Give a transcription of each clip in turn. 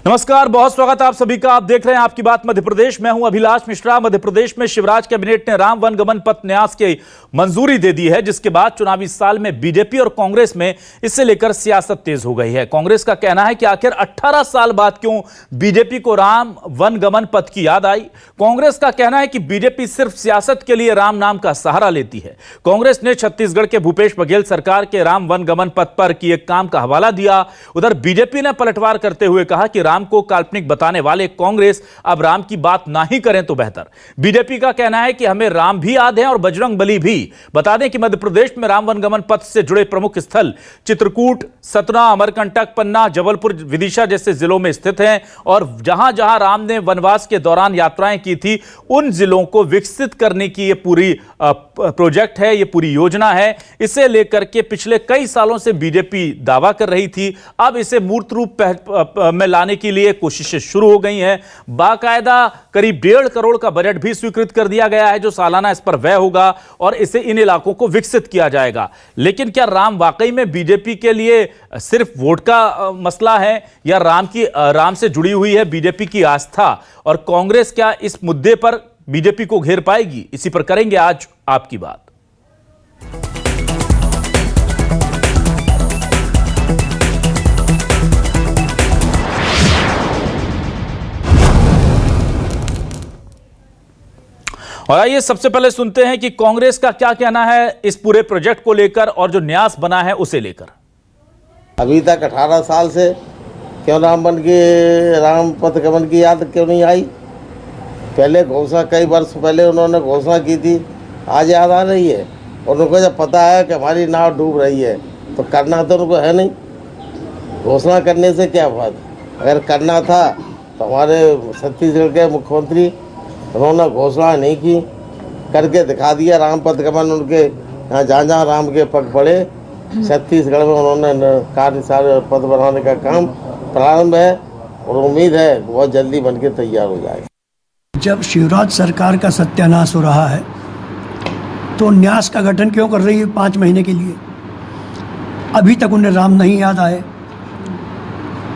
नमस्कार, बहुत स्वागत है आप सभी का। आप देख रहे हैं आपकी बात मध्य प्रदेश। मैं हूं अभिलाष मिश्रा। मध्य प्रदेश में शिवराज कैबिनेट ने राम वन गमन पथ न्यास की मंजूरी दे दी है, जिसके बाद चुनावी साल में बीजेपी और कांग्रेस में इससे लेकर सियासत तेज हो गई है। कांग्रेस का कहना है कि आखिर 18 साल बाद क्यों बीजेपी को राम वन गमन पथ की याद आई। कांग्रेस का कहना है कि बीजेपी सिर्फ सियासत के लिए राम नाम का सहारा लेती है। कांग्रेस ने छत्तीसगढ़ के भूपेश बघेल सरकार के राम वन गमन पथ पर किए काम का हवाला दिया। उधर बीजेपी ने पलटवार करते हुए कहा कि राम को काल्पनिक बताने वाले कांग्रेस अब राम की बात ना ही करें तो बेहतर। बीजेपी का कहना है कि हमें राम भी याद है और बजरंग बली भी। बता दें कि मध्य प्रदेश में राम वनगमन पथ से जुड़े प्रमुख स्थल चित्रकूट, सतना, अमरकंटक, पन्ना, जबलपुर, विदिशा जैसे जिलों में स्थित हैं और जहां जहां राम ने वनवास के दौरान यात्राएं की थी, उन जिलों को विकसित करने की ये पूरी प्रोजेक्ट है, ये पूरी योजना है। इसे लेकर के पिछले कई सालों से बीजेपी दावा कर रही थी। अब इसे मूर्त रूप में लाने के लिए कोशिशें शुरू हो गई हैं। बाकायदा करीब 1.5 करोड़ का बजट भी स्वीकृत कर दिया गया है, जो सालाना इस पर व्यय होगा और इसे इन इलाकों को विकसित किया जाएगा। लेकिन क्या राम वाकई में बीजेपी के लिए सिर्फ वोट का मसला है या राम से जुड़ी हुई है बीजेपी की आस्था, और कांग्रेस क्या इस मुद्दे पर बीजेपी को घेर पाएगी? इसी पर करेंगे आज आपकी बात। और आइए सबसे पहले सुनते हैं कि कांग्रेस का क्या कहना है इस पूरे प्रोजेक्ट को लेकर और जो न्यास बना है उसे लेकर। अभी तक 18 साल से क्यों राम पथ गमन की याद क्यों नहीं आई? पहले घोषणा, कई वर्ष पहले उन्होंने घोषणा की थी, आज याद आ रही है। और उनको जब पता है कि हमारी नाव डूब रही है तो करना तो उनको है नहीं। घोषणा करने से क्या बात? अगर करना था तो हमारे छत्तीसगढ़ के मुख्यमंत्री, उन्होंने घोषणा नहीं की, करके दिखा दिया। राम पथ गमन उनके यहाँ जहाँ जहाँ राम के पग पड़े छत्तीसगढ़ में उन्होंने कार्य सारे पथ बनाने का काम प्रारंभ है और उम्मीद है बहुत जल्दी बनके तैयार हो जाएगा। जब शिवराज सरकार का सत्यानाश हो रहा है तो न्यास का गठन क्यों कर रही है 5 महीने के लिए? अभी तक उन्हें राम नहीं याद आए।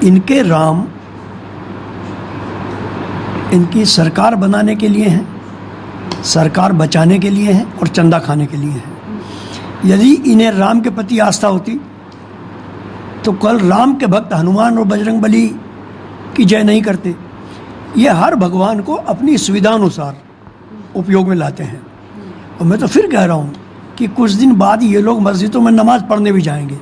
इनके राम इनकी सरकार बनाने के लिए हैं, सरकार बचाने के लिए हैं और चंदा खाने के लिए हैं। यदि इन्हें राम के प्रति आस्था होती तो कल राम के भक्त हनुमान और बजरंग बली की जय नहीं करते। ये हर भगवान को अपनी सुविधानुसार उपयोग में लाते हैं। और मैं तो फिर कह रहा हूँ कि कुछ दिन बाद ये लोग मस्जिदों में नमाज पढ़ने भी जाएंगे।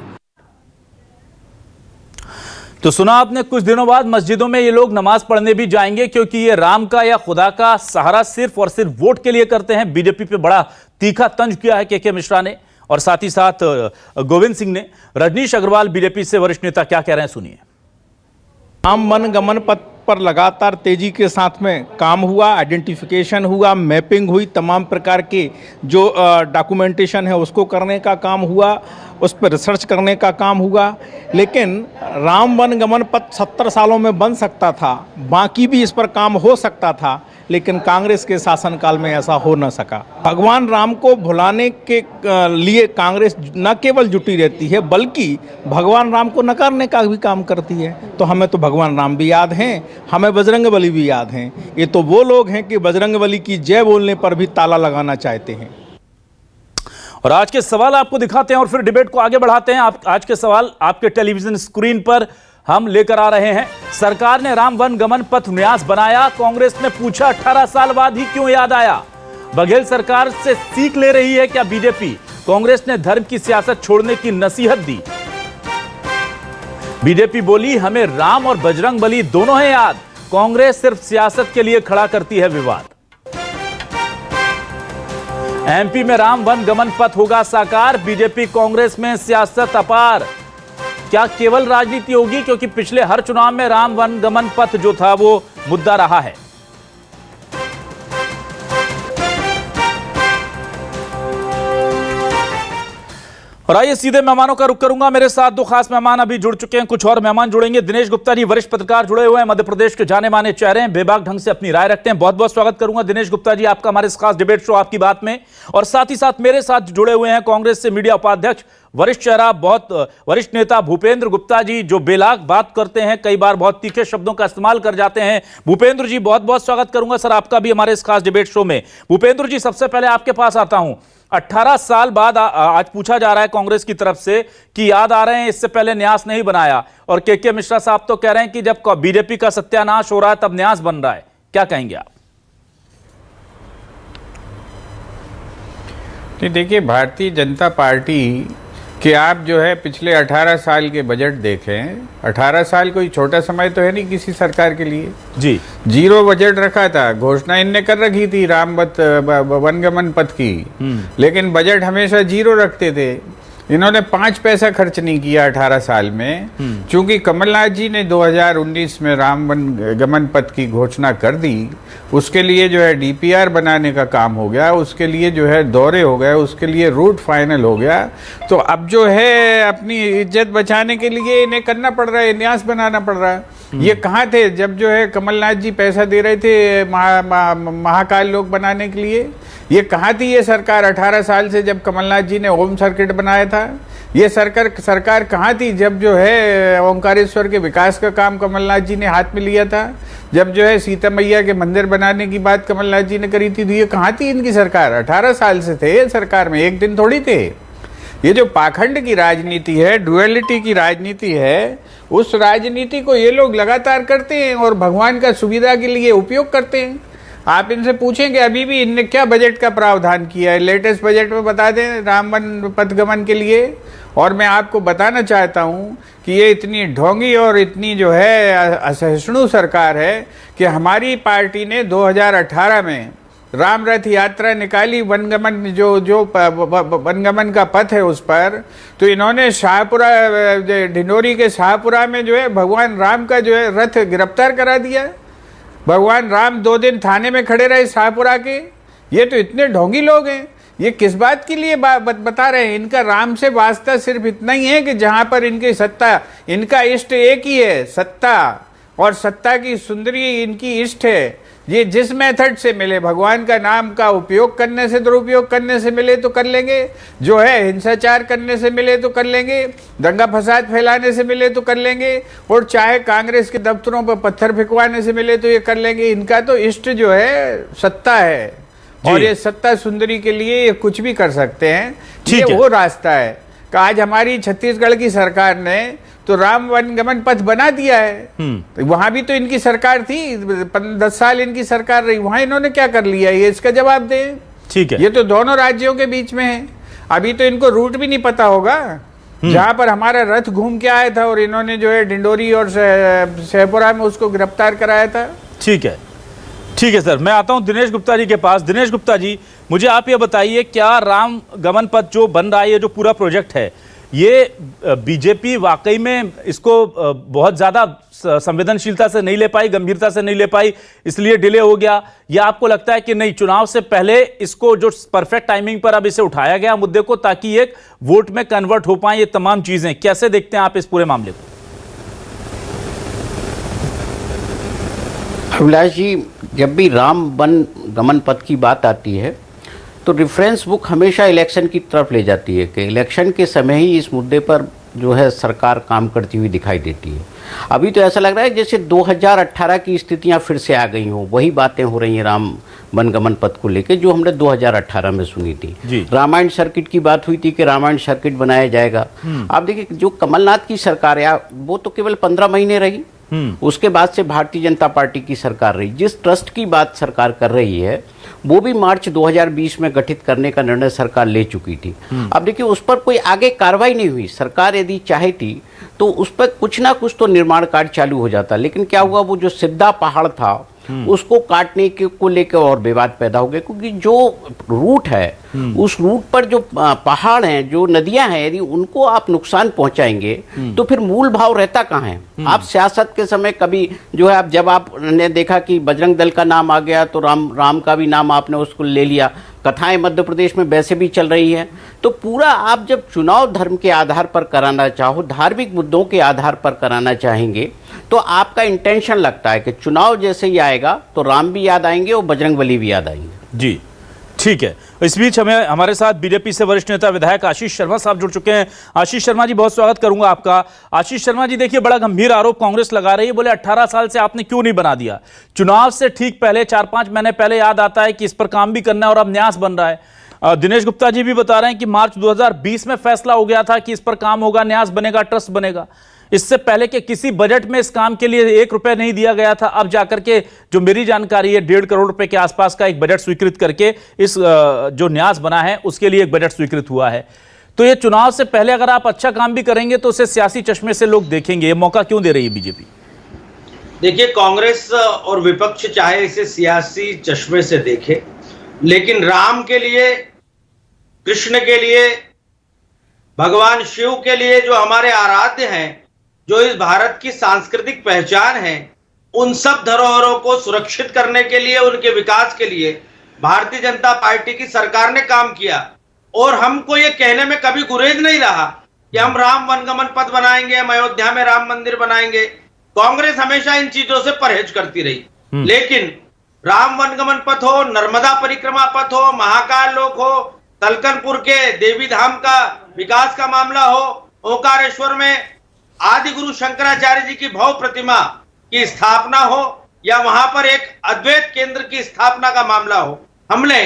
तो सुना आपने, कुछ दिनों बाद मस्जिदों में ये लोग नमाज पढ़ने भी जाएंगे, क्योंकि ये राम का या खुदा का सहारा सिर्फ और सिर्फ वोट के लिए करते हैं। बीजेपी पे बड़ा तीखा तंज किया है के मिश्रा ने और साथ ही साथ गोविंद सिंह ने। रजनीश अग्रवाल बीजेपी से वरिष्ठ नेता क्या कह रहे हैं, सुनिए। राम वन गमन पथ पर लगातार तेजी के साथ में काम हुआ, आइडेंटिफिकेशन हुआ, मैपिंग हुई, तमाम प्रकार के जो डॉक्यूमेंटेशन है उसको करने का काम हुआ, उस पर रिसर्च करने का काम हुआ। लेकिन राम वन गमन पथ 70 सालों में बन सकता था, बाकी भी इस पर काम हो सकता था, लेकिन कांग्रेस के शासनकाल में ऐसा हो न सका। भगवान राम को भुलाने के लिए कांग्रेस न केवल जुटी रहती है बल्कि भगवान राम को नकारने का भी काम करती है। तो हमें तो भगवान राम भी याद हैं, हमें बजरंग बली भी याद हैं। ये तो वो लोग हैं कि बजरंग बली की जय बोलने पर भी ताला लगाना चाहते हैं। और आज के सवाल आपको दिखाते हैं और फिर डिबेट को आगे बढ़ाते हैं। आज के सवाल आपके टेलीविजन स्क्रीन पर हम लेकर आ रहे हैं। सरकार ने राम वन गमन पथ न्यास बनाया, कांग्रेस ने पूछा 18 साल बाद ही क्यों याद आया। बघेल सरकार से सीख ले रही है क्या बीजेपी? कांग्रेस ने धर्म की सियासत छोड़ने की नसीहत दी। बीजेपी बोली हमें राम और बजरंग बली दोनों है याद, कांग्रेस सिर्फ सियासत के लिए खड़ा करती है विवाद। एमपी में राम वन गमन पथ होगा साकार, बीजेपी कांग्रेस में सियासत अपार। क्या केवल राजनीति होगी, क्योंकि पिछले हर चुनाव में राम वन गमन पथ जो था वो मुद्दा रहा है। और आइए सीधे मेहमानों का रुख करूंगा। मेरे साथ दो खास मेहमान अभी जुड़ चुके हैं, कुछ और मेहमान जुड़ेंगे। दिनेश गुप्ता जी वरिष्ठ पत्रकार जुड़े हुए हैं, मध्य प्रदेश के जाने माने चेहरे हैं, बेबाक ढंग से अपनी राय रखते हैं। बहुत बहुत स्वागत करूंगा दिनेश गुप्ता जी आपका हमारे इस खास डिबेट शो आपकी बात में। और साथ ही साथ मेरे साथ जुड़े हुए हैं कांग्रेस से मीडिया उपाध्यक्ष, वरिष्ठ चेहरा, बहुत वरिष्ठ नेता भूपेंद्र गुप्ता जी, जो बेलाग बात करते हैं, कई बार बहुत तीखे शब्दों का इस्तेमाल कर जाते हैं। भूपेंद्र जी बहुत बहुत स्वागत करूंगा सर आपका भी हमारे इस खास डिबेट शो में। भूपेंद्र जी सबसे पहले आपके पास आता हूं। 18 साल बाद आज पूछा जा रहा है कांग्रेस की तरफ से कि याद आ रहे हैं इससे पहले न्यास नहीं बनाया, और के मिश्रा साहब तो कह रहे हैं कि जब बीजेपी का सत्यानाश हो रहा है तब न्यास बन रहा है। क्या कहेंगे आप? देखिए, भारतीय जनता पार्टी कि आप जो है पिछले 18 साल के बजट देखें, 18 साल कोई छोटा समय तो है नहीं किसी सरकार के लिए जी। 0 बजट रखा था, घोषणा इनने कर रखी थी रामवत वनगमन पथ की, लेकिन बजट हमेशा 0 रखते थे। इन्होंने 5 पैसा खर्च नहीं किया 18 साल में। चूंकि कमलनाथ जी ने 2019 में राम वन गमन पथ की घोषणा कर दी, उसके लिए जो है डीपीआर बनाने का काम हो गया, उसके लिए जो है दौरे हो गए, उसके लिए रूट फाइनल हो गया। तो अब जो है अपनी इज्जत बचाने के लिए इन्हें करना पड़ रहा है, न्यास बनाना पड़ रहा है। ये कहाँ थे जब जो है कमलनाथ जी पैसा दे रहे थे महाकाल लोक बनाने के लिए? ये कहाँ थी ये सरकार 18 साल से जब कमलनाथ जी ने होम सर्किट बनाया था? ये सरकार कहाँ थी जब जो है ओंकारेश्वर के विकास का काम कमलनाथ जी ने हाथ में लिया था? जब जो है सीता मैया के मंदिर बनाने की बात कमलनाथ जी ने करी थी, तो ये कहाँ थी इनकी सरकार? 18 साल से थे सरकार में, एक दिन थोड़ी थे। ये जो पाखंड की राजनीति है, डुअलिटी की राजनीति है, उस राजनीति को ये लोग लगातार करते हैं और भगवान का सुविधा के लिए उपयोग करते हैं। आप इनसे पूछेंगे अभी भी इनने क्या बजट का प्रावधान किया है, लेटेस्ट बजट में बता दें राम वन पथगमन के लिए। और मैं आपको बताना चाहता हूं कि ये इतनी ढोंगी और इतनी जो है असहिष्णु सरकार है कि हमारी पार्टी ने 2018 में राम रथ यात्रा निकाली, वनगमन जो वनगमन का पथ है उस पर, तो इन्होंने शाहपुरा, ढिंडोरी के शाहपुरा में जो है भगवान राम का जो है रथ गिरफ्तार करा दिया। भगवान राम 2 दिन थाने में खड़े रहे शाहपुरा के। ये तो इतने ढोंगी लोग हैं। ये किस बात के लिए बता रहे हैं? इनका राम से वास्ता सिर्फ इतना ही है कि जहां पर इनकी सत्ता, इनका इष्ट एक ही है, सत्ता, और सत्ता की सुंदरी इनकी इष्ट है। ये जिस मेथड से मिले, भगवान का नाम का उपयोग करने से, दुरुपयोग करने से मिले तो कर लेंगे, जो है हिंसाचार करने से मिले तो कर लेंगे, दंगा फसाद फैलाने से मिले तो कर लेंगे, और चाहे कांग्रेस के दफ्तरों पर पत्थर फेंकवाने से मिले तो ये कर लेंगे। इनका तो इष्ट जो है सत्ता है, और ये सत्ता सुंदरी के लिए ये कुछ भी कर सकते हैं। ये वो रास्ता है कि आज हमारी छत्तीसगढ़ की सरकार ने तो राम वन गमन पथ बना दिया है। तो वहां भी तो इनकी सरकार थी, 10 साल इनकी सरकार रही, वहां इन्होंने क्या कर लिया, ये इसका जवाब दें। ठीक है, ये तो दोनों राज्यों के बीच में है। अभी तो इनको रूट भी नहीं पता होगा जहां पर हमारा रथ घूम के आया था, और इन्होंने जो है डिंडोरी और शाहपुरा में उसको गिरफ्तार कराया था। ठीक है, ठीक है सर, मैं आता हूं दिनेश गुप्ता जी के पास। दिनेश गुप्ता जी, मुझे आप ये बताइए, क्या राम गमन पथ जो बन रहा है, ये जो पूरा प्रोजेक्ट है, ये बीजेपी वाकई में इसको बहुत ज्यादा संवेदनशीलता से नहीं ले पाई, गंभीरता से नहीं ले पाई, इसलिए डिले हो गया, या आपको लगता है कि नहीं, चुनाव से पहले इसको जो परफेक्ट टाइमिंग पर अब इसे उठाया गया मुद्दे को, ताकि एक वोट में कन्वर्ट हो पाए ये तमाम चीजें? कैसे देखते हैं आप इस पूरे मामले को? अभिलाष जी, जब भी राम वन गमन पथ की बात आती है तो रेफरेंस बुक हमेशा इलेक्शन की तरफ ले जाती है कि इलेक्शन के समय ही इस मुद्दे पर जो है सरकार काम करती हुई दिखाई देती है। अभी तो ऐसा लग रहा है जैसे 2018 की स्थितियां फिर से आ गई हों, वही बातें हो रही हैं राम वन गमन पथ को लेकर जो हमने 2018 में सुनी थी। रामायण सर्किट की बात हुई थी कि रामायण सर्किट बनाया जाएगा। आप देखिए, जो कमलनाथ की सरकार है वो तो केवल 15 महीने रही, उसके बाद से भारतीय जनता पार्टी की सरकार रही। जिस ट्रस्ट की बात सरकार कर रही है वो भी मार्च 2020 में गठित करने का निर्णय सरकार ले चुकी थी। अब देखिए, उस पर कोई आगे कार्रवाई नहीं हुई। सरकार यदि चाहती तो उस पर कुछ ना कुछ तो निर्माण कार्य चालू हो जाता, लेकिन क्या हुआ, वो जो सिद्धा पहाड़ था उसको काटने के को लेकर और विवाद पैदा हो गया, क्योंकि जो रूट है उस रूट पर जो पहाड़ हैं, जो नदियां हैं, यदि उनको आप नुकसान पहुंचाएंगे तो फिर मूल भाव रहता कहाँ है? आप सियासत के समय कभी जो है, आप जब आपने देखा कि बजरंग दल का नाम आ गया तो राम का भी नाम आपने उसको ले लिया, कथाएं मध्य प्रदेश में वैसे भी चल रही हैं। तो पूरा आप जब चुनाव धर्म के आधार पर कराना चाहो, धार्मिक मुद्दों के आधार पर कराना चाहेंगे, तो आपका इंटेंशन लगता है कि चुनाव जैसे ही आएगा तो राम भी याद आएंगे और बजरंगबली भी याद आएंगे। जी ठीक है। इस बीच हमारे साथ बीजेपी से वरिष्ठ नेता विधायक आशीष शर्मा साहब जुड़ चुके हैं। आशीष शर्मा जी, बहुत स्वागत करूंगा आपका। आशीष शर्मा जी, देखिए, बड़ा गंभीर आरोप कांग्रेस लगा रही है। बोले 18 साल से आपने क्यों नहीं बना दिया? चुनाव से ठीक पहले 4-5 महीने पहले याद आता है कि इस पर काम भी करना है और अब न्यास बन रहा है। दिनेश गुप्ता जी भी बता रहे हैं कि मार्च 2020 में फैसला हो गया था कि इस पर काम होगा, न्यास बनेगा, ट्रस्ट बनेगा। इससे पहले के किसी बजट में इस काम के लिए 1 रुपया नहीं दिया गया था। अब जाकर के जो मेरी जानकारी है 1.5 करोड़ रुपए के आसपास का एक बजट स्वीकृत करके इस जो न्यास बना है उसके लिए एक बजट स्वीकृत हुआ है। तो ये चुनाव से पहले अगर आप अच्छा काम भी करेंगे तो उसे सियासी चश्मे से लोग देखेंगे। ये मौका क्यों दे रही है बीजेपी? देखिए, कांग्रेस और विपक्ष चाहे इसे सियासी चश्मे से देखे, लेकिन राम के लिए, कृष्ण के लिए, भगवान शिव के लिए, जो हमारे आराध्य हैं, जो इस भारत की सांस्कृतिक पहचान है, उन सब धरोहरों को सुरक्षित करने के लिए, उनके विकास के लिए भारतीय जनता पार्टी की सरकार ने काम किया। और हमको ये कहने में कभी गुरेज नहीं रहा कि हम राम वनगमन पथ बनाएंगे, हम अयोध्या में राम मंदिर बनाएंगे। कांग्रेस हमेशा इन चीजों से परहेज करती रही, लेकिन राम वनगमन पथ हो, नर्मदा परिक्रमा पथ हो, महाकाल लोक हो, तलकनपुर के देवी धाम का विकास का मामला हो, ओंकारेश्वर में आदि गुरु शंकराचार्य जी की भव्य प्रतिमा की स्थापना हो, या वहां पर एक अद्वैत केंद्र की स्थापना का मामला हो, हमने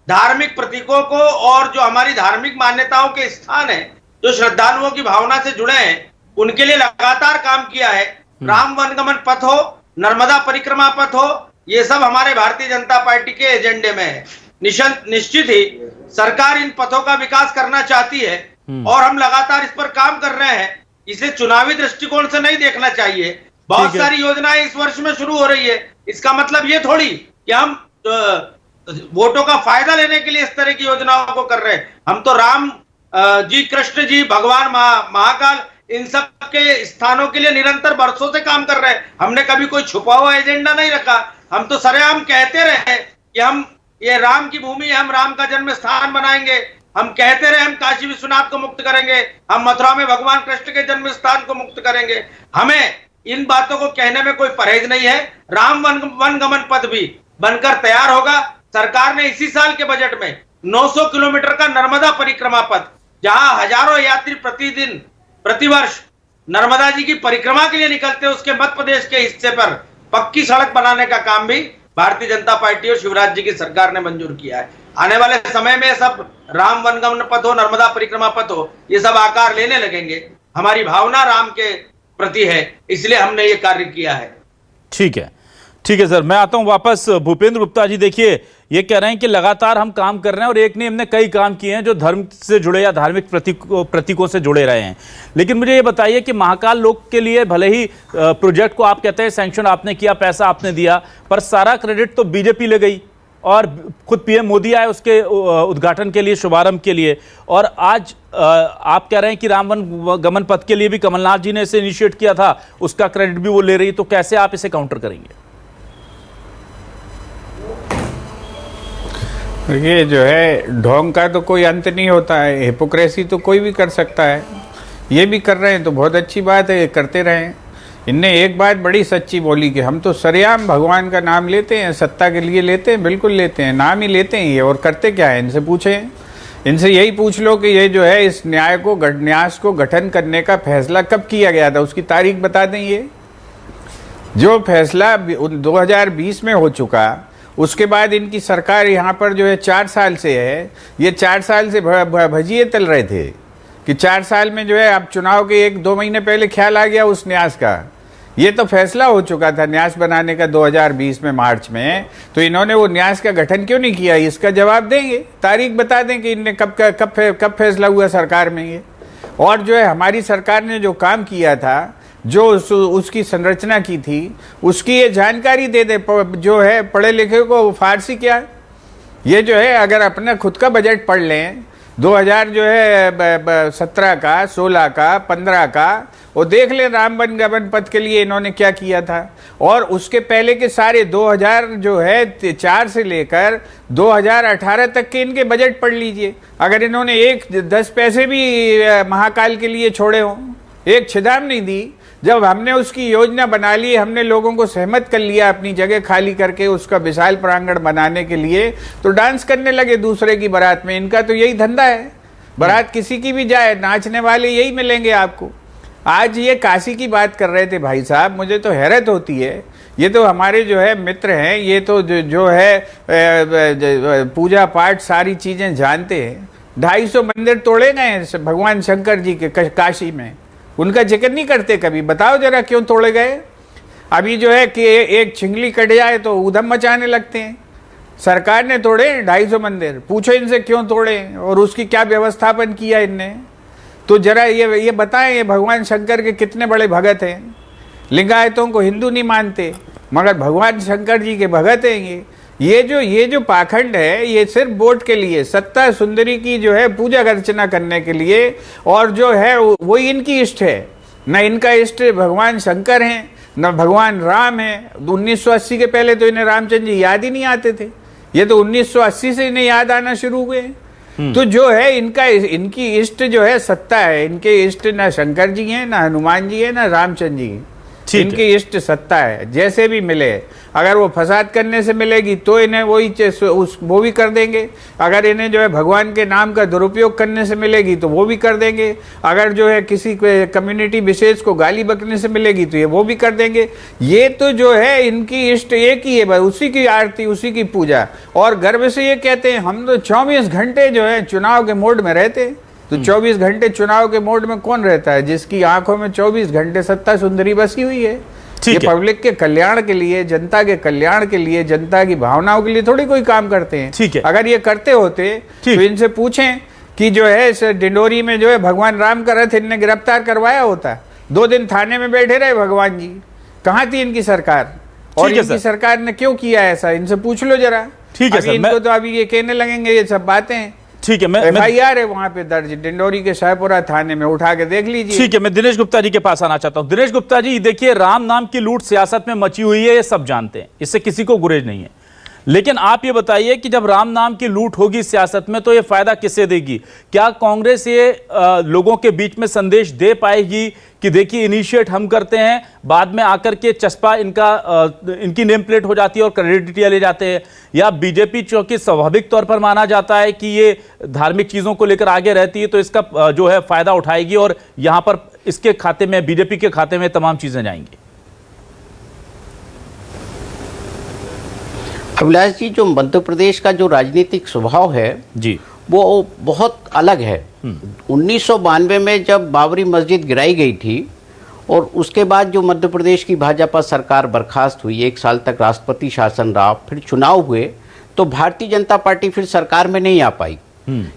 धार्मिक प्रतीकों को और जो हमारी धार्मिक मान्यताओं के स्थान है, जो श्रद्धालुओं की भावना से जुड़े हैं, उनके लिए लगातार काम किया है। राम वनगमन पथ हो, नर्मदा परिक्रमा पथ हो, ये सब हमारे भारतीय जनता पार्टी के एजेंडे में है। निश्चित ही सरकार इन पथों का विकास करना चाहती है और हम लगातार इस पर काम कर रहे हैं। इसे चुनावी दृष्टिकोण से नहीं देखना चाहिए। बहुत सारी योजनाएं इस वर्ष में शुरू हो रही है, इसका मतलब ये थोड़ी कि हम वोटों का फायदा लेने के लिए इस तरह की योजनाओं को कर रहे हैं। हम तो राम जी, कृष्ण जी, भगवान महाकाल, इन सब के स्थानों के लिए निरंतर बरसों से काम कर रहे हैं। हमने कभी कोई छुपा हुआ एजेंडा नहीं रखा। हम तो सरेआम कहते रहे कि हम ये राम की भूमि है, हम राम का जन्म स्थान बनाएंगे। हम कहते रहे हम काशी विश्वनाथ को मुक्त करेंगे, हम मथुरा में भगवान कृष्ण के जन्म स्थान को मुक्त करेंगे। हमें इन बातों को कहने में कोई परहेज नहीं है। राम वनगमन पथ भी बनकर तैयार होगा। सरकार ने इसी साल के बजट में 900 किलोमीटर का नर्मदा परिक्रमा पथ, जहां हजारों यात्री प्रतिदिन, प्रतिवर्ष नर्मदा जी की परिक्रमा के लिए निकलते हैं, उसके मध्य प्रदेश के हिस्से पर पक्की सड़क बनाने का काम भी भारतीय जनता पार्टी और शिवराज जी की सरकार ने मंजूर किया है। आने वाले समय में सब राम वनगमन पथ हो, नर्मदा परिक्रमा पथ हो, ये सब आकार लेने लगेंगे। हमारी भावना राम के प्रति है, इसलिए हमने ये कार्य किया है। ठीक है, ठीक है सर, मैं आता हूं वापस। भूपेंद्र गुप्ता जी, देखिए, ये कह रहे हैं कि लगातार हम काम कर रहे हैं और एक नहीं, हमने कई काम किए हैं जो धर्म से जुड़े या धार्मिक प्रतीकों से जुड़े रहे हैं। लेकिन मुझे ये बताइए कि महाकाल लोक के लिए भले ही प्रोजेक्ट को आप कहते हैं सैंक्शन आपने किया, पैसा आपने दिया, पर सारा क्रेडिट तो बीजेपी ले गई और खुद पीएम मोदी आए उसके उद्घाटन के लिए, शुभारंभ के लिए। और आज आप कह रहे हैं कि राम वनगमन पथ के लिए भी कमलनाथ जी ने इसे इनिशिएट किया था, उसका क्रेडिट भी वो ले रही। तो कैसे आप इसे काउंटर करेंगे? ये जो है ढोंग का तो कोई अंत नहीं होता है, हिपोक्रेसी तो कोई भी कर सकता है। ये भी कर रहे हैं तो बहुत अच्छी बात है, करते रहें। इनने एक बात बड़ी सच्ची बोली कि हम तो सरेआम भगवान का नाम लेते हैं, सत्ता के लिए लेते हैं, बिल्कुल लेते हैं, नाम ही लेते हैं ये, और करते क्या है? इनसे पूछें, इनसे यही पूछ लो कि ये जो है इस न्यास को गठन करने का फैसला कब किया गया था, उसकी तारीख बता दें। ये जो फैसला 2020 में हो चुका, उसके बाद इनकी सरकार यहाँ पर जो है 4 साल से है। ये 4 साल से भजिए तल रहे थे कि 4 साल में जो है अब चुनाव के 1-2 महीने पहले ख्याल आ गया उस न्यास का। ये तो फैसला हो चुका था न्यास बनाने का 2020 में मार्च में, तो इन्होंने वो न्यास का गठन क्यों नहीं किया? इसका जवाब देंगे, तारीख बता दें कि इनने कब फैसला हुआ सरकार में ये। और जो है हमारी सरकार ने जो काम किया था, जो उसकी संरचना की थी, उसकी ये जानकारी दे दे। जो है पढ़े लिखे को फारसी क्या, ये जो है अगर अपना खुद का बजट पढ़ लें 2017 का, 16 का, 15 का, वो देख लें राम वन गमन पथ के लिए इन्होंने क्या किया था। और उसके पहले के सारे 2000 जो है 4 से लेकर 2018 तक के इनके बजट पढ़ लीजिए। अगर इन्होंने 10 पैसे भी महाकाल के लिए छोड़े हों, एक छिदाम नहीं दी। जब हमने उसकी योजना बना ली, हमने लोगों को सहमत कर लिया अपनी जगह खाली करके उसका विशाल प्रांगण बनाने के लिए, तो डांस करने लगे दूसरे की बारात में। इनका तो यही धंधा है, बारात किसी की भी जाए नाचने वाले यही मिलेंगे आपको। आज ये काशी की बात कर रहे थे भाई साहब, मुझे तो हैरत होती है। ये तो हमारे जो है मित्र हैं, ये तो जो है पूजा पाठ सारी चीजें जानते हैं। 250 मंदिर तोड़े गए भगवान शंकर जी के काशी में, उनका जिक्र नहीं करते कभी। बताओ जरा क्यों तोड़े गए? अभी जो है कि एक छिंगली कट जाए तो उधम मचाने लगते हैं। सरकार ने तोड़े 250 मंदिर, पूछो इनसे क्यों तोड़े और उसकी क्या व्यवस्थापन किया इनने। तो जरा ये बताएं, ये भगवान शंकर के कितने बड़े भगत हैं। लिंगायतों को हिंदू नहीं मानते मगर भगवान शंकर जी के भगत हैं। ये जो पाखंड है ये सिर्फ वोट के लिए, सत्ता सुंदरी की जो है पूजा अर्चना करने के लिए, और जो है वो इनकी इष्ट है। न इनका इष्ट भगवान शंकर हैं न भगवान राम हैं। 1980 के पहले तो इन्हें रामचंद्र जी याद ही नहीं आते थे, ये तो 1980 से इन्हें याद आना शुरू हुए। तो जो है इनकी इष्ट जो है सत्ता है। इनके इष्ट ना शंकर जी हैं, ना हनुमान जी हैं, ना रामचंद्र जी हैं। इनकी इष्ट सत्ता है। जैसे भी मिले, अगर वो फसाद करने से मिलेगी तो इन्हें वो भी कर देंगे। अगर इन्हें जो है भगवान के नाम का दुरुपयोग करने से मिलेगी तो वो भी कर देंगे। अगर जो है किसी कम्युनिटी विशेष को गाली बकने से मिलेगी तो ये वो भी कर देंगे। ये तो जो है इनकी इष्ट एक ही है, बस उसी की आरती, उसी की पूजा। और गर्व से ये कहते हैं हम तो 24 घंटे जो है चुनाव के मोड में रहते हैं। तो 24 घंटे चुनाव के मोड में कौन रहता है? जिसकी आंखों में 24 घंटे सत्ता सुंदरी बसी हुई है। ये पब्लिक के कल्याण के लिए, जनता के कल्याण के लिए, जनता की भावनाओं के लिए थोड़ी कोई काम करते हैं। ठीक है। अगर ये करते होते तो इनसे पूछें कि जो है इस डिंडोरी में जो है भगवान राम का रथ इनने गिरफ्तार करवाया होता, 2 दिन थाने में बैठे रहे भगवान जी। कहाँ थी इनकी सरकार? और इनकी सरकार ने क्यों किया ऐसा? इनसे पूछ लो जरा। ठीक है सर, इनको तो अभी ये कहने लगेंगे ये सब बातें। ठीक है, FIR है वहां पे दर्ज डिंडोरी के शाहपुरा थाने में, उठा के देख लीजिए। ठीक है, मैं दिनेश गुप्ता जी के पास आना चाहता हूं। दिनेश गुप्ता जी, देखिए राम नाम की लूट सियासत में मची हुई है, ये सब जानते हैं, इससे किसी को गुरेज नहीं है। लेकिन आप ये बताइए कि जब राम नाम की लूट होगी सियासत में तो ये फायदा किसे देगी? क्या कांग्रेस ये लोगों के बीच में संदेश दे पाएगी कि देखिए इनिशिएट हम करते हैं, बाद में आकर के चस्पा इनकी नेम प्लेट हो जाती है और क्रेडिट ले जाते हैं? या बीजेपी चूंकि स्वाभाविक तौर पर माना जाता है कि ये धार्मिक चीजों को लेकर आगे रहती है तो इसका जो है फायदा उठाएगी और यहां पर इसके खाते में, बीजेपी के खाते में तमाम चीजें जाएंगी? अभिलाष जी, जो मध्य प्रदेश का जो राजनीतिक स्वभाव है जी, वो बहुत अलग है। 1992 में जब बाबरी मस्जिद गिराई गई थी और उसके बाद जो मध्य प्रदेश की भाजपा सरकार बर्खास्त हुई, 1 साल तक राष्ट्रपति शासन रहा, फिर चुनाव हुए, तो भारतीय जनता पार्टी फिर सरकार में नहीं आ पाई।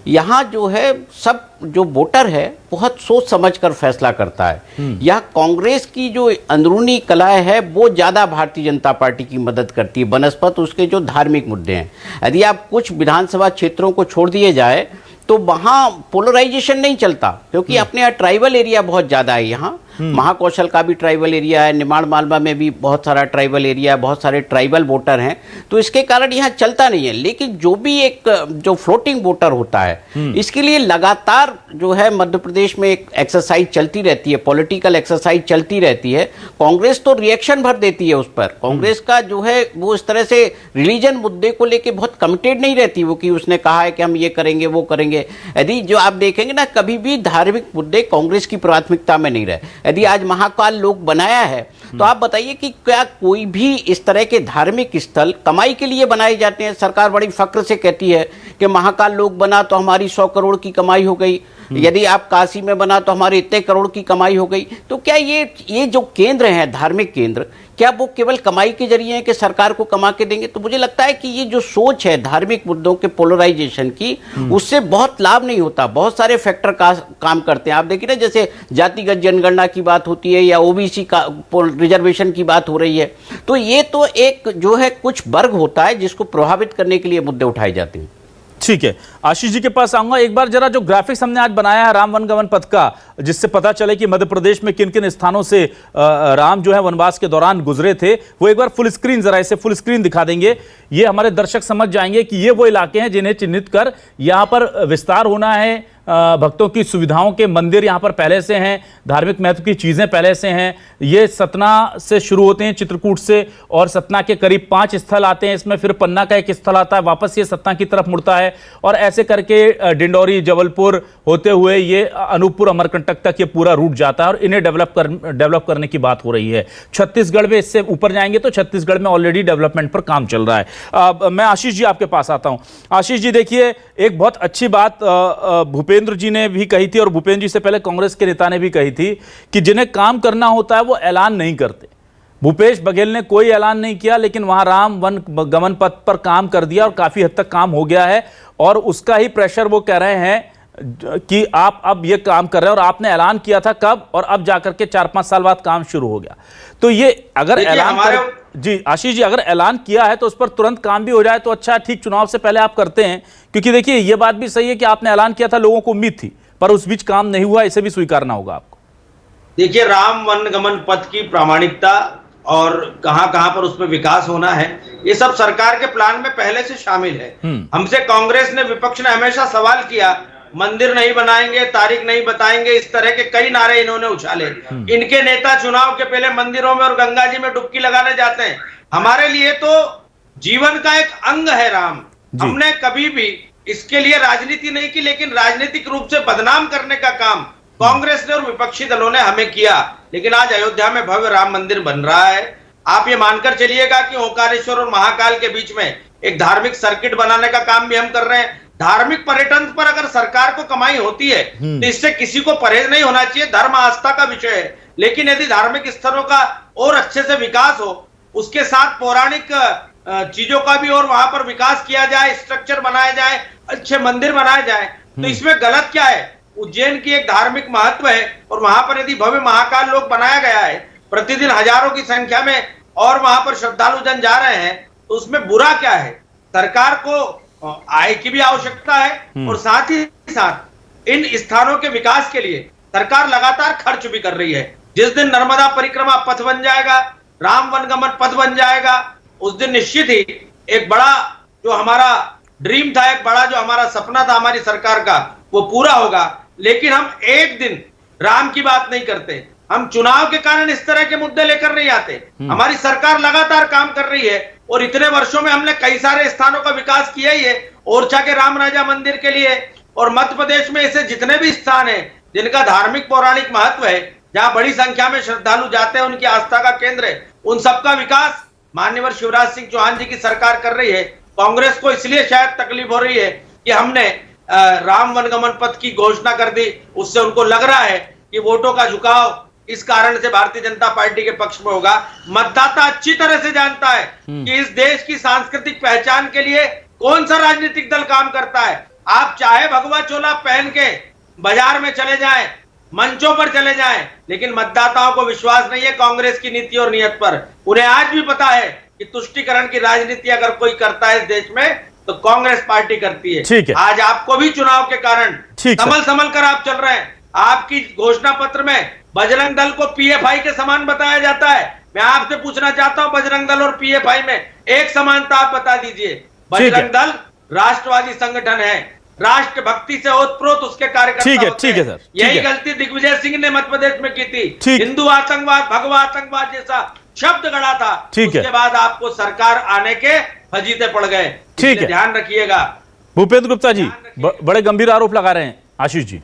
यहाँ जो है सब जो वोटर है बहुत सोच समझकर फैसला करता है। यह कांग्रेस की जो अंदरूनी कलह है वो ज़्यादा भारतीय जनता पार्टी की मदद करती है बनस्पत उसके जो धार्मिक मुद्दे हैं। यदि आप कुछ विधानसभा क्षेत्रों को छोड़ दिए जाए तो वहाँ पोलराइजेशन नहीं चलता, क्योंकि अपने यहाँ ट्राइबल एरिया बहुत ज़्यादा है। यहाँ महाकौशल का भी ट्राइबल एरिया है, निमाड़ मालवा में भी बहुत सारा ट्राइबल एरिया है, बहुत सारे ट्राइबल वोटर हैं, तो इसके कारण यहाँ चलता नहीं है। लेकिन जो भी एक जो फ्लोटिंग वोटर होता है, इसके लिए लगातार जो है मध्य प्रदेश में एक एक्सरसाइज चलती रहती है, पॉलिटिकल एक्सरसाइज चलती रहती है। कांग्रेस तो रिएक्शन भर देती है उस पर। कांग्रेस का जो है वो इस तरह से रिलीजन मुद्दे को लेकर बहुत कमिटेड नहीं रहती वो, कि उसने कहा है कि हम ये करेंगे वो करेंगे। यदि जो आप देखेंगे ना, कभी भी धार्मिक मुद्दे कांग्रेस की प्राथमिकता में नहीं रहे। यदि आज महाकाल लोक बनाया है तो आप बताइए कि क्या कोई भी इस तरह के धार्मिक स्थल कमाई के लिए बनाए जाते हैं? सरकार बड़ी फक्र से कहती है कि महाकाल लोक बना तो हमारी 100 करोड़ की कमाई हो गई, यदि आप काशी में बना तो हमारे इतने करोड़ की कमाई हो गई। तो क्या ये जो केंद्र हैं, धार्मिक केंद्र, क्या वो केवल कमाई के जरिए हैं कि सरकार को कमा के देंगे? तो मुझे लगता है कि ये जो सोच है धार्मिक मुद्दों के पोलराइजेशन की, उससे बहुत लाभ नहीं होता। बहुत सारे फैक्टर काम करते हैं। आप देखिए ना, जैसे जातिगत जनगणना की बात होती है या ओबीसी का रिजर्वेशन की बात हो रही है, तो ये तो एक जो है कुछ वर्ग होता है जिसको प्रभावित करने के लिए मुद्दे उठाए जाते हैं। ठीक है, आशीष जी के पास आऊंगा। एक बार जरा जो ग्राफिक्स हमने आज बनाया है राम वन गमन पथ का, जिससे पता चले कि मध्य प्रदेश में किन किन स्थानों से राम जो है वनवास के दौरान गुजरे थे, वो एक बार फुल स्क्रीन, जरा इसे फुल स्क्रीन दिखा देंगे। ये हमारे दर्शक समझ जाएंगे कि ये वो इलाके हैं जिन्हें चिन्हित कर यहाँ पर विस्तार होना है। भक्तों की सुविधाओं के मंदिर यहाँ पर पहले से हैं, धार्मिक महत्व की चीजें पहले से हैं। ये सतना से शुरू होते हैं, चित्रकूट से, और सतना के करीब 5 स्थल आते हैं। इसमें फिर पन्ना का एक स्थल आता है, वापस ये सतना की तरफ मुड़ता है, और ऐसे करके डिंडौरी, जबलपुर होते हुए ये अनूपपुर, अमरकंटक तक ये पूरा रूट जाता है, और इन्हें डेवलप करने की बात हो रही है। छत्तीसगढ़ में इससे ऊपर जाएंगे तो छत्तीसगढ़ में ऑलरेडी डेवलपमेंट पर काम चल रहा है। मैं आशीष जी आपके पास आता हूं। आशीष जी देखिए, एक बहुत अच्छी बात भूपेंद्र जी ने भी कही थी, और भूपेंद्र जी से पहले कांग्रेस के नेता ने भी कही थी कि जिन्हें काम करना होता है वो ऐलान नहीं करते। भूपेश बघेल ने कोई ऐलान नहीं किया, लेकिन वहां राम वन गमन पथ पर काम कर दिया, और काफी हद तक काम हो गया है, और उसका ही प्रेशर वो कह रहे हैं कि आप अब ये काम कर रहे हैं, और आपने ऐलान किया था कब, और अब जाकर के 4-5 साल बाद काम शुरू हो गया। तो ये अगर ऐलान जी आशीष जी, अगर ऐलान किया है तो उस पर तुरंत काम भी हो जाए तो अच्छा है। ठीक, चुनाव से पहले आप करते हैं, क्योंकि देखिए ये बात भी सही है कि आपने ऐलान किया था, लोगों को उम्मीद थी, पर उस बीच काम नहीं हुआ, इसे भी स्वीकारना होगा आपको। देखिए, राम वन गमन पथ की प्रामाणिकता और कहां पर उसमें विकास होना है, ये सब सरकार के प्लान में पहले से शामिल है। हमसे कांग्रेस ने, विपक्ष ने हमेशा सवाल किया, मंदिर नहीं बनाएंगे, तारीख नहीं बताएंगे, इस तरह के कई नारे इन्होंने उछाले। इनके नेता चुनाव के पहले मंदिरों में और गंगा जी में डुबकी लगाने जाते हैं। हमारे लिए तो जीवन का एक अंग है राम। हमने कभी भी इसके लिए राजनीति नहीं की, लेकिन राजनीतिक रूप से बदनाम करने का काम कांग्रेस ने और विपक्षी दलों ने हमें किया। लेकिन आज अयोध्या में भव्य राम मंदिर बन रहा है। आप ये मानकर चलिएगा कि ओंकारेश्वर और महाकाल के बीच में एक धार्मिक सर्किट बनाने का काम भी हम कर रहे हैं। धार्मिक पर्यटन पर अगर सरकार को कमाई होती है तो इससे किसी को परहेज नहीं होना चाहिए, धर्म आस्था का विषय है। लेकिन यदि धार्मिक स्थलों का और अच्छे से विकास हो, उसके साथ पौराणिक चीजों का भी और वहां पर विकास किया जाए, स्ट्रक्चर बनाया जाए, अच्छे मंदिर बनाए जाए, तो इसमें गलत क्या है? उज्जैन की एक धार्मिक महत्व है, और वहां पर यदि भव्य महाकाल लोक बनाया गया है, प्रतिदिन हजारों की संख्या में, और वहां पर श्रद्धालु जन जा रहे हैं, तो उसमें बुरा क्या है? सरकार को आय की भी आवश्यकता है, और साथ ही साथ इन स्थानों के विकास के लिए सरकार लगातार खर्च भी कर रही है। जिस दिन नर्मदा परिक्रमा पथ बन जाएगा, राम वन गमन पथ बन जाएगा, उस दिन निश्चित ही एक बड़ा जो हमारा ड्रीम था, एक बड़ा जो हमारा सपना था हमारी सरकार का, वो पूरा होगा। लेकिन हम एक दिन राम की बात नहीं करते, हम चुनाव के कारण इस तरह के मुद्दे लेकर नहीं आते। हमारी सरकार लगातार काम कर रही है, और इतने वर्षों में हमने कई सारे स्थानों का विकास किया ही है। ओरछा के राम राजा मंदिर के लिए, और मध्य प्रदेश में ऐसे जितने भी स्थान हैं जिनका धार्मिक पौराणिक महत्व है, जहां बड़ी संख्या में श्रद्धालु जाते हैं, उनकी आस्था का केंद्र है, उन सबका विकास माननीय शिवराज सिंह चौहान जी की सरकार कर रही है। कांग्रेस को इसलिए शायद तकलीफ हो रही है कि हमने राम वन गमन पथ की घोषणा कर दी, उससे उनको लग रहा है कि वोटों का झुकाव इस कारण से भारतीय जनता पार्टी के पक्ष में होगा। मतदाता अच्छी तरह से जानता है कि इस देश की सांस्कृतिक पहचान के लिए कौन सा राजनीतिक दल काम करता है। आप चाहे भगवा चोला पहन के बाजार में चले जाएं, मंचों पर चले जाएं, लेकिन मतदाताओं को विश्वास नहीं है कांग्रेस की नीति और नियत पर। उन्हें आज भी पता है कि तुष्टीकरण की राजनीति अगर कोई करता है इस देश में तो कांग्रेस पार्टी करती है। ठीक है, आज आपको भी चुनाव के कारण संभल कर आप चल रहे हैं। आपकी घोषणा पत्र में बजरंग दल को पीएफआई के समान बताया जाता है। मैं आपसे पूछना चाहता हूं, बजरंग दल और पीएफआई में एक समानता आप बता दीजिए। बजरंग दल राष्ट्रवादी संगठन है, राष्ट्र भक्ति से ओतप्रोत उसके कार्यकर्ता होते हैं। सर, यही गलती दिग्विजय सिंह ने मध्य प्रदेश में की थी। हिंदू आतंकवाद, भगवा आतंकवाद जैसा शब्द गढ़ा था, उसके बाद आपको सरकार आने के फजीते पड़ गए। ठीक है, ध्यान रखिएगा। भूपेंद्र गुप्ता जी बड़े गंभीर आरोप लगा रहे हैं। आशीष जी,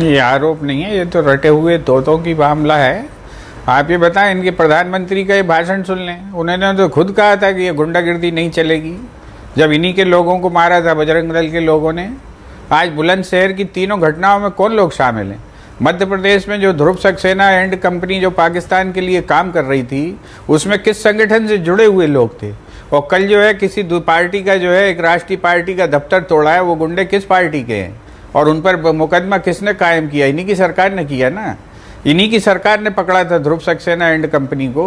ये आरोप नहीं है, ये तो रटे हुए तोतों की मामला है। आप ये बताएं, इनके प्रधानमंत्री का ये भाषण सुन लें। उन्होंने तो खुद कहा था कि ये गुंडागिर्दी नहीं चलेगी, जब इन्हीं के लोगों को मारा था बजरंग दल के लोगों ने। आज बुलंदशहर की तीनों घटनाओं में कौन लोग शामिल हैं? मध्य प्रदेश में जो ध्रुव सक्सेना एंड कंपनी जो पाकिस्तान के लिए काम कर रही थी, उसमें किस संगठन से जुड़े हुए लोग थे? और कल जो है किसी पार्टी का जो है एक राष्ट्रीय पार्टी का दफ्तर तोड़ा है, वो गुंडे किस पार्टी के हैं? और उन पर मुकदमा किसने कायम किया? इन्हीं की सरकार ने किया ना। इन्हीं की सरकार ने पकड़ा था ध्रुव सक्सेना एंड कंपनी को।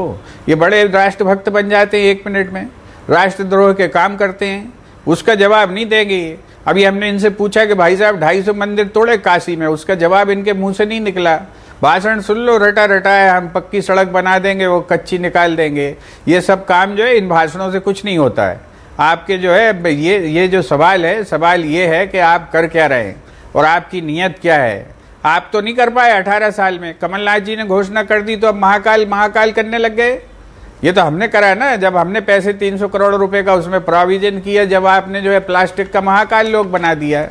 ये बड़े राष्ट्रभक्त बन जाते हैं 1 मिनट में। राष्ट्रद्रोह के काम करते हैं, उसका जवाब नहीं देंगे। अभी हमने इनसे पूछा कि भाई साहब 250 मंदिर तोड़े काशी में, उसका जवाब इनके मुंह से नहीं निकला। भाषण सुन लो, रटा रटा है, हम पक्की सड़क बना देंगे, वो कच्ची निकाल देंगे। ये सब काम जो है इन भाषणों से कुछ नहीं होता है। आपके जो है ये जो सवाल है, सवाल ये है कि आप कर क्या रहे हैं और आपकी नीयत क्या है। आप तो नहीं कर पाए 18 साल में। कमलनाथ जी ने घोषणा कर दी तो अब महाकाल करने लग गए। ये तो हमने करा ना, जब हमने पैसे 300 करोड़ रुपए का उसमें प्रोविजन किया, जब आपने जो है प्लास्टिक का महाकाल लोग बना दिया।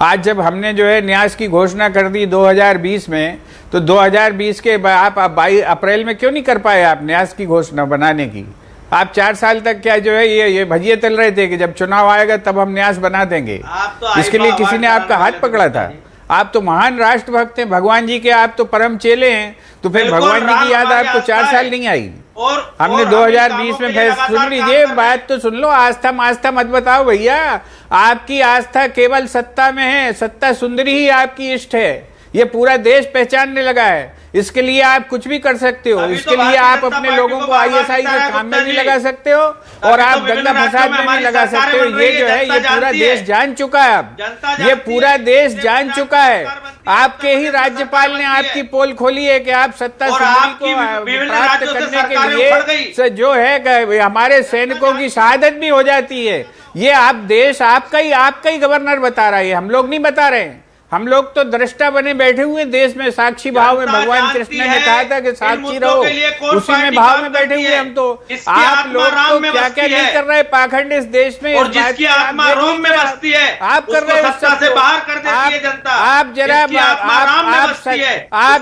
आज जब हमने जो है न्यास की घोषणा कर दी 2020 में, तो 2020 के आप 22 अप्रैल में क्यों नहीं कर पाए आप न्यास की घोषणा बनाने की? आप 4 साल तक क्या जो है ये भजिए तल रहे थे कि जब चुनाव आएगा तब हम न्यास बना देंगे। इसके लिए किसी ने आपका हाथ पकड़ा था? आप तो महान राष्ट्रभक्त हैं, भगवान जी के आप तो परम चेले हैं, तो फिर भगवान जी की याद आपको 4 साल नहीं आई? हमने 2020 में फैसला, सुन लीजिए बात तो सुन लो, आस्था मत बताओ भैया। आपकी आस्था केवल सत्ता में है, सत्ता सुंदरी ही आपकी इष्ट है, ये पूरा देश पहचानने लगा है। इसके लिए आप कुछ भी कर सकते हो, इसके लिए आप अपने लोगों को ISI के काम में भी लगा सकते हो और आप दंगा फसाद में भी लगा सकते हो। ये जो है ये पूरा देश जान चुका है, अब ये पूरा देश जान चुका है। आपके ही राज्यपाल ने आपकी पोल खोली है कि आप सत्ता सुंदरी को प्राप्त करने के लिए जो है हमारे सैनिकों की शहादत भी हो जाती है। ये आप देश आपका ही गवर्नर बता रहा है, हम लोग नहीं बता रहे हैं। हम लोग तो दृष्टा बने बैठे हुए देश में, साक्षी भाव में। भगवान कृष्ण ने कहा था कि साक्षी रहो, उसी में भाव में बैठे हुए हम तो। आप लोग तो क्या क्या नहीं कर रहे पाखंड इस देश में, और जिसकी आत्मा रोम में बसती है आप कर रहे हो, सत्ता से बाहर कर देती है जनता। आप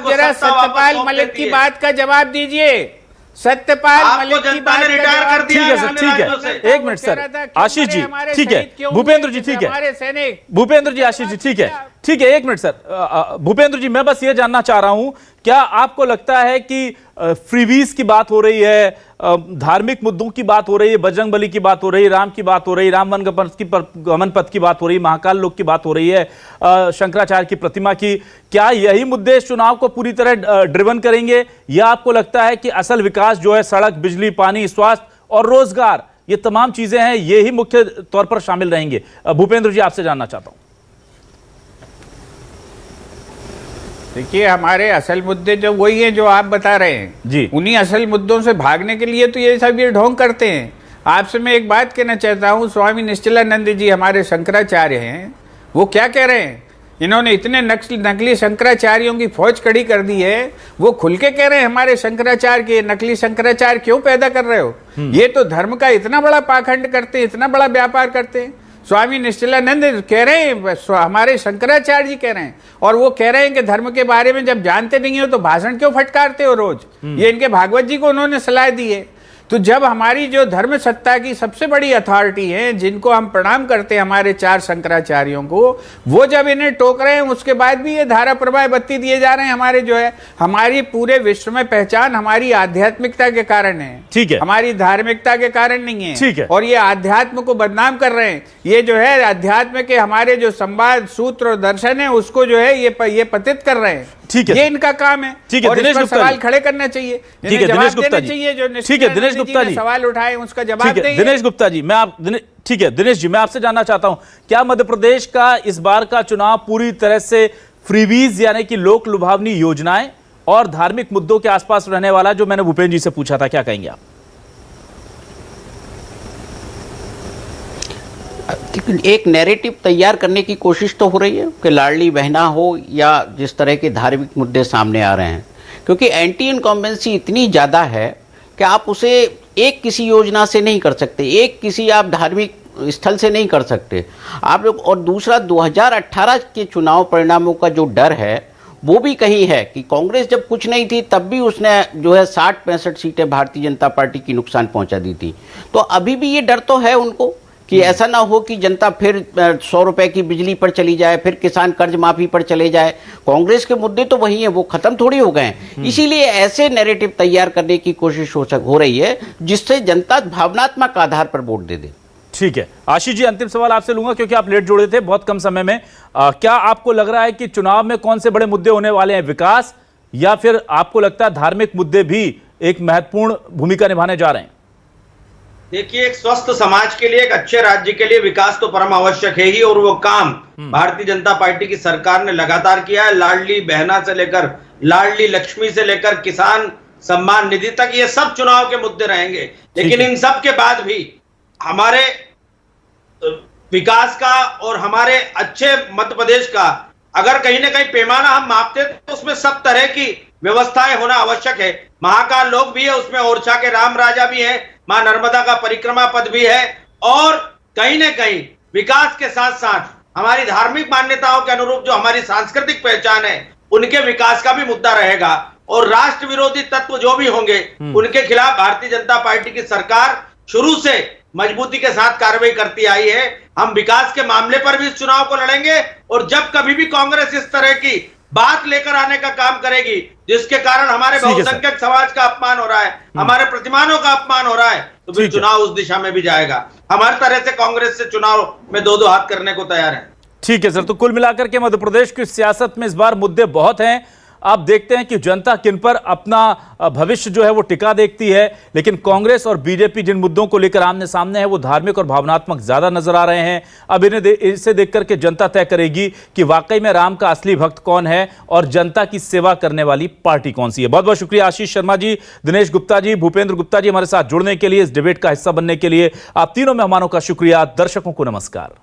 जरा सत्यपाल मलिक की बात का जवाब दीजिए। सत्यपाल मलिक की बात रिटायर कर दिया। ठीक है सर, ठीक है, 1 मिनट सर। आशीष जी ठीक है, भूपेंद्र जी ठीक है, भूपेंद्र जी, आशीष जी ठीक है, ठीक है, 1 मिनट सर। भूपेंद्र जी, मैं बस ये जानना चाह रहा हूं, क्या आपको लगता है कि फ्रीवीज की बात हो रही है, धार्मिक मुद्दों की बात हो रही है, बजरंगबली की बात हो रही है, राम की बात हो रही है, राम वन गमन पथ की बात हो रही है, महाकाल लोक की बात हो रही है, शंकराचार्य की प्रतिमा की, क्या यही मुद्दे इस चुनाव को पूरी तरह ड्रिवन करेंगे, या आपको लगता है कि असल विकास जो है सड़क, बिजली, पानी, स्वास्थ्य और रोजगार, ये तमाम चीजें हैं, ये ही मुख्य तौर पर शामिल रहेंगे? भूपेंद्र जी, आपसे जानना चाहता हूं। देखिए, हमारे असल मुद्दे जो वही हैं जो आप बता रहे हैं जी, उन्हीं असल मुद्दों से भागने के लिए तो ये सब ये ढोंग करते हैं। आपसे मैं एक बात कहना चाहता हूँ, स्वामी निश्चलानंद जी हमारे शंकराचार्य हैं, वो क्या कह रहे हैं? इन्होंने इतने नकली शंकराचार्यों की फौज खड़ी कर दी है, वो खुल के कह रहे हैं हमारे शंकराचार्य के नकली शंकराचार्य क्यों पैदा कर रहे हो? ये तो धर्म का इतना बड़ा पाखंड करते हैं, इतना बड़ा व्यापार करते हैं। स्वामी निश्चलानंद कह रहे हैं, हमारे शंकराचार्य जी कह रहे हैं, और वो कह रहे हैं कि धर्म के बारे में जब जानते नहीं हो तो भाषण क्यों फटकारते हो रोज? ये इनके भागवत जी को उन्होंने सलाह दी है। तो जब हमारी जो धर्म सत्ता की सबसे बड़ी अथॉरिटी है, जिनको हम प्रणाम करते हैं, हमारे 4 शंकराचार्यों को, वो जब इन्हें टोक रहे हैं, उसके बाद भी ये धारा प्रवाह बत्ती दिए जा रहे हैं। हमारे जो है हमारी पूरे विश्व में पहचान हमारी आध्यात्मिकता के कारण है, ठीक है, हमारी धार्मिकता के कारण नहीं है, ठीक है। और ये आध्यात्म को बदनाम कर रहे हैं। ये जो है अध्यात्म के हमारे जो संवाद, सूत्र और दर्शन है, उसको जो है ये पतित कर रहे हैं। ठीक है, ये इनका काम है। ठीक है, दिनेश गुप्ता सवाल खड़े करना चाहिए, ठीक है, दिनेश गुप्ता जी, ठीक है, दिनेश गुप्ता जी सवाल उठाए, उसका जवाब दें। दिनेश गुप्ता जी, ठीक है, दिनेश जी, मैं आपसे जानना चाहता हूं, क्या मध्य प्रदेश का इस बार का चुनाव पूरी तरह से फ्रीवीज यानी कि लोक लुभावनी योजनाएं और धार्मिक मुद्दों के आसपास रहने वाला, जो मैंने भूपेंद्र जी से पूछा था, क्या कहेंगे आप? एक नैरेटिव तैयार करने की कोशिश तो हो रही है कि लाडली बहना हो या जिस तरह के धार्मिक मुद्दे सामने आ रहे हैं, क्योंकि एंटी इनकम्बेंसी इतनी ज़्यादा है कि आप उसे एक किसी योजना से नहीं कर सकते, एक किसी आप धार्मिक स्थल से नहीं कर सकते आप लोग। और दूसरा, 2018 के चुनाव परिणामों का जो डर है वो भी कहीं है कि कांग्रेस जब कुछ नहीं थी तब भी उसने जो है 60-65 सीटें भारतीय जनता पार्टी की नुकसान पहुंचा दी थी। तो अभी भी ये डर तो है उनको कि ऐसा ना हो कि जनता फिर 100 रुपए की बिजली पर चली जाए, फिर किसान कर्ज माफी पर चले जाए। कांग्रेस के मुद्दे तो वही हैं, वो खत्म थोड़ी हो गए हैं। इसीलिए ऐसे नैरेटिव तैयार करने की कोशिश हो रही है जिससे जनता भावनात्मक आधार पर वोट दे दे। ठीक है, आशीष जी, अंतिम सवाल आपसे लूंगा क्योंकि आप लेट जुड़े थे बहुत कम समय में। क्या आपको लग रहा है कि चुनाव में कौन से बड़े मुद्दे होने वाले हैं, विकास, या फिर आपको लगता है धार्मिक मुद्दे भी एक महत्वपूर्ण भूमिका निभाने जा रहे हैं? देखिए, एक स्वस्थ समाज के लिए, एक अच्छे राज्य के लिए विकास तो परम आवश्यक है ही, और वो काम भारतीय जनता पार्टी की सरकार ने लगातार किया है। लाडली बहना से लेकर लाडली लक्ष्मी से लेकर किसान सम्मान निधि तक, ये सब चुनाव के मुद्दे रहेंगे। लेकिन इन सब के बाद भी हमारे विकास का और हमारे अच्छे मध्य प्रदेश का अगर कहीं ना कहीं पैमाना हम मापते तो उसमें सब तरह की व्यवस्थाएं होना आवश्यक है। महाकाल लोक भी है, उसमें ओरछा के राम राजा भी है, मां नर्मदा का परिक्रमा पद भी है, और कहीं ना कहीं विकास के साथ साथ हमारी धार्मिक मान्यताओं के अनुरूप जो हमारी सांस्कृतिक पहचान है उनके विकास का भी मुद्दा रहेगा। और राष्ट्र विरोधी तत्व जो भी होंगे उनके खिलाफ भारतीय जनता पार्टी की सरकार शुरू से मजबूती के साथ कार्रवाई करती आई है। हम विकास के मामले पर भी इस चुनाव को लड़ेंगे, और जब कभी भी कांग्रेस इस तरह की बात लेकर आने का काम करेगी जिसके कारण हमारे बहुसंख्यक समाज का अपमान हो रहा है, हमारे प्रतिमानों का अपमान हो रहा है, तो फिर चुनाव उस दिशा में भी जाएगा। हम हर तरह से कांग्रेस से चुनाव में दो हाथ करने को तैयार हैं। ठीक है सर, तो कुल मिलाकर के मध्य प्रदेश की सियासत में इस बार मुद्दे बहुत हैं। आप देखते हैं कि जनता किन पर अपना भविष्य जो है वो टिका देखती है, लेकिन कांग्रेस और बीजेपी जिन मुद्दों को लेकर आमने सामने है वो धार्मिक और भावनात्मक ज्यादा नजर आ रहे हैं। अब इसे देख करके जनता तय करेगी कि वाकई में राम का असली भक्त कौन है और जनता की सेवा करने वाली पार्टी कौन सी है। बहुत बहुत शुक्रिया आशीष शर्मा जी, दिनेश गुप्ता जी, भूपेंद्र गुप्ता जी हमारे साथ जुड़ने के लिए, इस डिबेट का हिस्सा बनने के लिए। आप तीनों मेहमानों का शुक्रिया। दर्शकों को नमस्कार।